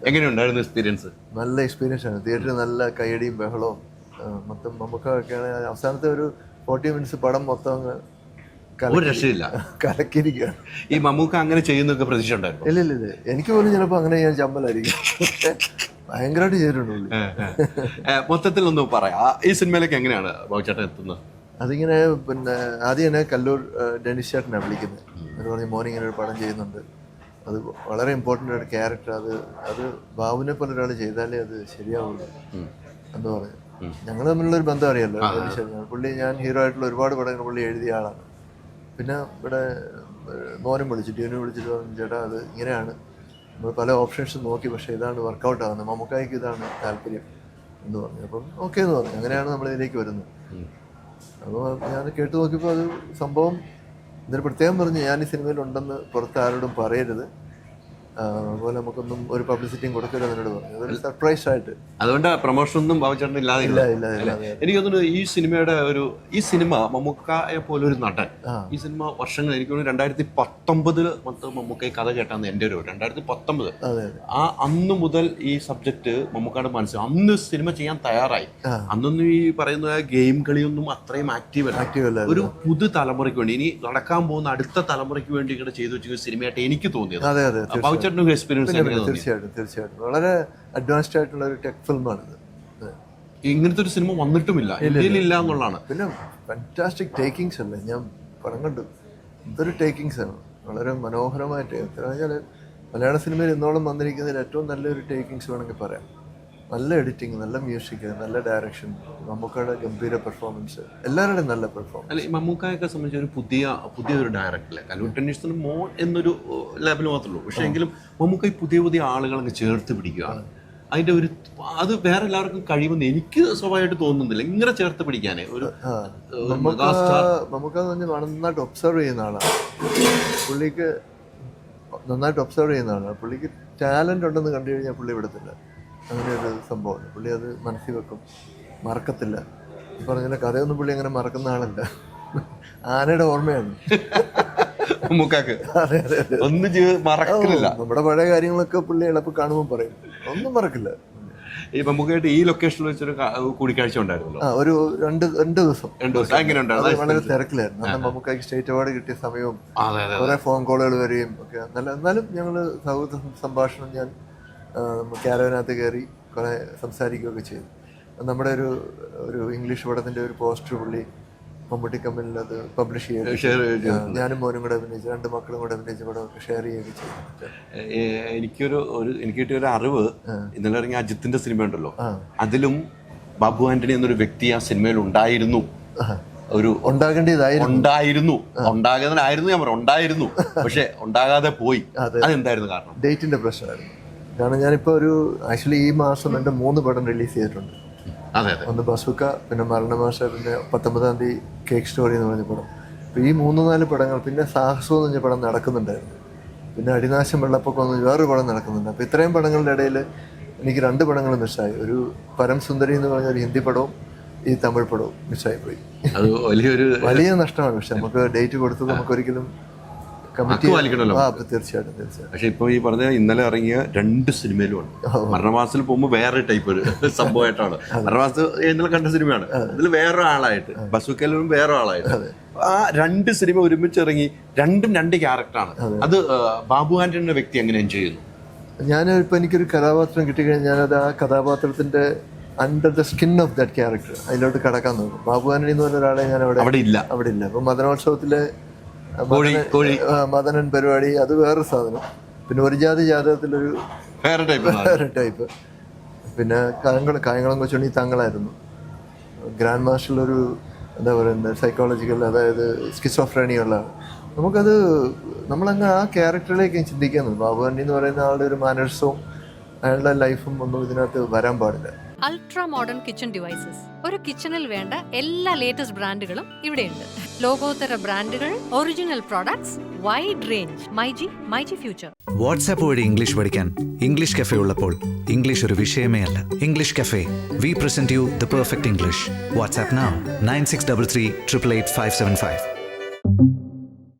എങ്ങനെയുണ്ടായിരുന്നു എക്സ്പീരിയൻസ്? നല്ല എക്സ്പീരിയൻസ് ആണ്. തിയേറ്ററിൽ നല്ല കയ്യടിയും ബഹളവും മൊത്തം നമുക്കൊക്കെയാണ്. അവസാനത്തെ ഒരു 40 മിനിറ്റ്സ് പടം മൊത്തം അങ്ങ് ഒരു രക്ഷയില്ല, കലക്കിയിരിക്കുകയാണ്. ഈ മമ്മൂക്ക അങ്ങനെ ചെയ്യുന്നൊക്കെ പ്രതീക്ഷ ഉണ്ടായിരുന്നു? ഇല്ല, എനിക്ക് പോലും ചിലപ്പോൾ അങ്ങനെ ഞാൻ ചമ്മലായിരിക്കും. ഭയങ്കരമായിട്ട് ചെയ്തിട്ടുണ്ട്. മൊത്തത്തിൽ ഒന്ന് പറയാം, ഈ സിനിമയിലേക്ക് എങ്ങനെയാണ് ബാബുചേട്ടൻ എത്തുന്നത്? അതിങ്ങനെ പിന്നെ ആദ്യം തന്നെ കല്ലൂർ ഡെനിസ് ചേട്ടനാണ് വിളിക്കുന്നത്. അവർ പറഞ്ഞ് മോർണിംഗ് ഇങ്ങനെ ഒരു പടം ചെയ്യുന്നുണ്ട്, അത് വളരെ ഇമ്പോർട്ടൻ്റ് ഒരു ക്യാരക്ടർ, അത് ബാബുവിനെ പോലെ ഒരാൾ ചെയ്താലേ അത് ശരിയാവുള്ളൂ എന്ന് പറഞ്ഞു. ഞങ്ങൾ തമ്മിലുള്ളൊരു ബന്ധം അറിയാമല്ലോ ഡെനിസ് ചേട്ടൻ. പുള്ളി ഞാൻ ഹീറോ ആയിട്ടുള്ള ഒരുപാട് പടങ്ങൾ പുള്ളി എഴുതിയ ആളാണ്. പിന്നെ ഇവിടെ മോനും വിളിച്ചിട്ട് ഇവനും വിളിച്ചിട്ട് പറഞ്ഞു, ചേട്ടാ അത് ഇങ്ങനെയാണ്, നമ്മൾ പല ഓപ്ഷൻസ് നോക്കി, പക്ഷേ ഇതാണ് വർക്കൗട്ട് ആകുന്നത്, മമ്മൂക്കായ്ക്ക് ഇതാണ് താല്പര്യം എന്ന് പറഞ്ഞു. അപ്പം ഓക്കെ എന്ന് പറഞ്ഞു. അങ്ങനെയാണ് നമ്മളിതിലേക്ക് വരുന്നത്. അപ്പോൾ ഞാൻ കേട്ടു നോക്കിയപ്പോൾ അത് സംഭവം ഇതിന് പ്രത്യേകം പറഞ്ഞു, ഞാൻ ഈ സിനിമയിൽ ഉണ്ടെന്ന് പുറത്ത് ആരോടും പറയരുത്, അതുപോലെ നമുക്കൊന്നും ഒരു പബ്ലിസിറ്റിയും കൊടുക്കരുത് എന്നോട് പറഞ്ഞു. അതൊരു സർപ്രൈസ് ആയിട്ട്. അതുകൊണ്ട് പ്രൊമോഷൻ ഒന്നും ബാബുചേട്ടൻ ഇല്ലാതെ എനിക്ക് തോന്നുന്നു ഈ സിനിമയുടെ ഈ സിനിമ മമ്മൂക്കയെ പോലെ ഒരു നടൻ, ഈ സിനിമ വർഷങ്ങൾ എനിക്ക് തോന്നുന്നു 2019 മമ്മൂക്ക കഥ കേട്ടാന്ന് എൻ്റെ ഒരു 2019 അന്ന് മുതൽ ഈ സബ്ജക്ട് മമ്മൂക്കയുടെ മനസ്സിൽ അന്ന് സിനിമ ചെയ്യാൻ തയ്യാറായി. അന്നൊന്നും ഈ പറയുന്ന ഗെയിം കളിയൊന്നും അത്രയും ആക്റ്റീവ് അല്ല. ഒരു പുതു തലമുറയ്ക്ക് വേണ്ടി, ഇനി നടക്കാൻ പോകുന്ന അടുത്ത തലമുറയ്ക്ക് വേണ്ടി ഇങ്ങനെ ചെയ്തു വെച്ച സിനിമയായിട്ട് എനിക്ക് തോന്നിയത്. തീർച്ചയായിട്ടും വളരെ അഡ്വാൻസ്ഡ് ആയിട്ടുള്ള ഒരു ടെക് ഫിലിമാണിത്. ഇങ്ങനത്തെ ഒരു സിനിമ വന്നിട്ടുമില്ല, ഇന്ത്യയിലില്ല എന്നുള്ളതാണ്. പിന്നെ ഫാന്റാസ്റ്റിക് ടേക്കിങ്സ് അല്ലേ, ഞാൻ പടം കണ്ടു, ഇതൊരു ടേക്കിങ്സ് ആണ് വളരെ മനോഹരമായിട്ട്. എത്ര വെച്ചാൽ മലയാള സിനിമയിൽ ഇന്നോളം വന്നിരിക്കുന്നതിൽ ഏറ്റവും നല്ലൊരു ടേക്കിങ്സ് വേണമെങ്കിൽ പറയാം. നല്ല എഡിറ്റിങ്, നല്ല മ്യൂസിക്, നല്ല ഡയറക്ഷൻ, മമ്മൂക്കയുടെ ഗംഭീര പെർഫോമൻസ്, എല്ലാവരുടെയും നല്ല പെർഫോമൻസ്. അല്ല, ഈ മമ്മൂക്കയൊക്കെ സംബന്ധിച്ച് ഒരു പുതിയൊരു ഡയറക്ടർ കല്ലൂർ ടെന്നീസിന് മോൾ എന്നൊരു ലെവൽ മാത്രമേ ഉള്ളൂ. പക്ഷേ എങ്കിലും മമ്മൂക്ക പുതിയ ആളുകളൊക്കെ ചേർത്ത് പിടിക്കുകയാണ്. അതിന്റെ അത് വേറെ എല്ലാവർക്കും കഴിയുമെന്ന് എനിക്ക് സ്വാഭാവികമായിട്ട് തോന്നുന്നില്ല, ഇങ്ങനെ ചേർത്ത് പിടിക്കാനേ. മമ്മൂക്ക നന്നായിട്ട് ഒബ്സർവ് ചെയ്യുന്ന ആളാണ്. പുള്ളിക്ക് നന്നായിട്ട് ഒബ്സർവ് ചെയ്യുന്ന ആളാണ്. പുള്ളിക്ക് ടാലന്റ് ഉണ്ടെന്ന് കണ്ടു കഴിഞ്ഞാൽ പുള്ളി വിടത്തില്ല. അങ്ങനെ ഒരു സംഭവമാണ്. പുള്ളി അത് മനസ്സിൽ വെക്കും, മറക്കത്തില്ല. ഈ പറഞ്ഞ കഥയൊന്നും പുള്ളി അങ്ങനെ മറക്കുന്ന ആളല്ല. ആനയുടെ ഓർമ്മയാണ് നമ്മുടെ പഴയ കാര്യങ്ങളൊക്കെ പുള്ളി എളുപ്പം കാണുമ്പോൾ പറയും, ഒന്നും മറക്കില്ല. ഈ മമ്മൂക്കയായിട്ട് ഈ ലൊക്കേഷനിൽ വെച്ചൊരു കൂടിക്കാഴ്ച ഉണ്ടായിരുന്നല്ലോ, ഒരു രണ്ട് ദിവസം വളരെ തിരക്കിലായിരുന്നു. അന്ന് മമ്മൂക്കായ്ക്ക് സ്റ്റേറ്റ് അവാർഡ് കിട്ടിയ സമയവും കുറെ ഫോൺ കോളുകൾ വരികയും ഒക്കെ. എന്നാലും ഞങ്ങള് സൗഹൃദ സംഭാഷണം, ഞാൻ ക്യാരവനകത്ത് കയറി കുറെ സംസാരിക്കുകയൊക്കെ ചെയ്തു. നമ്മുടെ ഒരു ഇംഗ്ലീഷ് പടത്തിന്റെ ഒരു പോസ്റ്റർ പുള്ളി മമ്മൂട്ടി കമ്പനിയിൽ അത് പബ്ലിഷ് ചെയ്തു. ഞാനും മോനും കൂടെ അഭിനയിച്ചു, 2 മക്കളും കൂടെ അഭിനയിച്ച പടമൊക്കെ ഷെയർ ചെയ്യുകയൊക്കെ ചെയ്തു. എനിക്ക് കിട്ടിയൊരു അറിവ്, ഇന്നലെ ഇറങ്ങിയ അജിത്തിന്റെ സിനിമ ഉണ്ടല്ലോ, അതിലും ബാബു ആന്റണി എന്നൊരു വ്യക്തി ആ സിനിമയിൽ ഉണ്ടായിരുന്നു. ഉണ്ടാകാതിനായിരുന്നു ഞാൻ പറഞ്ഞു, ഉണ്ടായിരുന്നു, പക്ഷെ ഉണ്ടാകാതെ പോയി. അതെന്തായിരുന്നു കാരണം? ഡേറ്റിന്റെ പ്രശ്നമായിരുന്നു. കാരണം ഞാനിപ്പോൾ ആക്ച്വലി ഈ മാസം എൻ്റെ 3 പടം റിലീസ് ചെയ്തിട്ടുണ്ട്. ഒന്ന് ബസുക്ക, പിന്നെ മരണമാഷ, പിന്നെ 19-ാം തീയതി കേക്ക് സ്റ്റോറി എന്ന് പറഞ്ഞ പടം. അപ്പോൾ ഈ 3-4 പടങ്ങൾ, പിന്നെ സാഹസം എന്ന് പറഞ്ഞ പടം നടക്കുന്നുണ്ടായിരുന്നു, പിന്നെ അടിനാശം വെള്ളപ്പൊക്കം എന്ന് വേറൊരു പടം നടക്കുന്നുണ്ട്. അപ്പോൾ ഇത്രയും പടങ്ങളുടെ ഇടയിൽ എനിക്ക് 2 പടങ്ങൾ മിസ്സായി. ഒരു പരം സുന്ദരി എന്ന് പറഞ്ഞ ഒരു ഹിന്ദി പടവും ഈ തമിഴ് പടവും മിസ്സായി പോയി. അത് വലിയ നഷ്ടമാണ്. പക്ഷെ നമുക്ക് ഡേറ്റ് കൊടുത്തത് നമുക്കൊരിക്കലും തീർച്ചയായിട്ടും. പക്ഷെ ഇപ്പൊ ഈ പറഞ്ഞ ഇന്നലെ ഇറങ്ങിയ 2 സിനിമയിലുമാണ്. മരണമാസത്തിൽ പോകുമ്പോൾ വേറെ ടൈപ്പ് ഒരു സംഭവമായിട്ടാണ്. മരണമാസത്തിൽ ഇന്നലെ കണ്ട സിനിമയാണ്, ഇതിൽ വേറെ ആളായിട്ട്, ബസുക്കലും വേറെ ആളായിട്ട്. ആ 2 സിനിമ ഒരുമിച്ച് ഇറങ്ങി, 2 ക്യാരക്ടറാണ്. അത് ബാബു ആന്റണിയുടെ വ്യക്തി എങ്ങനെ എൻജോയ് ചെയ്യുന്നു? ഞാനിപ്പോൾ എനിക്കൊരു കഥാപാത്രം കിട്ടിക്കഴിഞ്ഞാൽ ഞാനത് ആ കഥാപാത്രത്തിന്റെ under the skin of that character അതിലോട്ട് കടക്കാൻ നോക്കും. ബാബു ആന്റണി എന്ന് പറഞ്ഞ ഒരാളെ ഞാൻ അവിടെ ഇല്ല. അപ്പൊ മദനോത്സവത്തിലെ മദനൻ പരിപാടി അത് വേറൊരു സാധനം. പിന്നെ ഒരു ജാതി ജാതകത്തിലൊരു വേറെ ടൈപ്പ്. പിന്നെ കായംകുളം കൊച്ചുണ്ണി തങ്ങളായിരുന്നു. ഗ്രാൻഡ് മാസ്റ്ററിലൊരു എന്താ പറയുന്നത് സൈക്കോളജിക്കൽ, അതായത് സ്കിസോഫ്രേനിയുള്ള. നമുക്കത് നമ്മളങ്ങ് ആ ക്യാരക്ടറിലേക്ക് ചിന്തിക്കുന്നത്. ബാബു ആന്റണി എന്ന് പറയുന്ന ആളുടെ ഒരു മാനേഴ്സും അയാളുടെ ലൈഫും ഒന്നും ഇതിനകത്ത് വരാൻ പാടില്ല. Ultra modern kitchen devices. ഒരു കിച്ചണിൽ വേണ്ട എല്ലാ ലേറ്റസ്റ്റ് ബ്രാൻഡുകളും ഇവിടെയുണ്ട്. ലോകോത്തര ബ്രാൻഡുകൾ, original products, wide range. MyG future. WhatsApp വഴി ഇംഗ്ലീഷ് പഠിക്കാൻ ഇംഗ്ലീഷ് കഫേ ഉള്ളപ്പോൾ ഇംഗ്ലീഷ് ഒരു വിഷയമേ അല്ല. English cafe, we present you the perfect English. WhatsApp now 9633 888 575.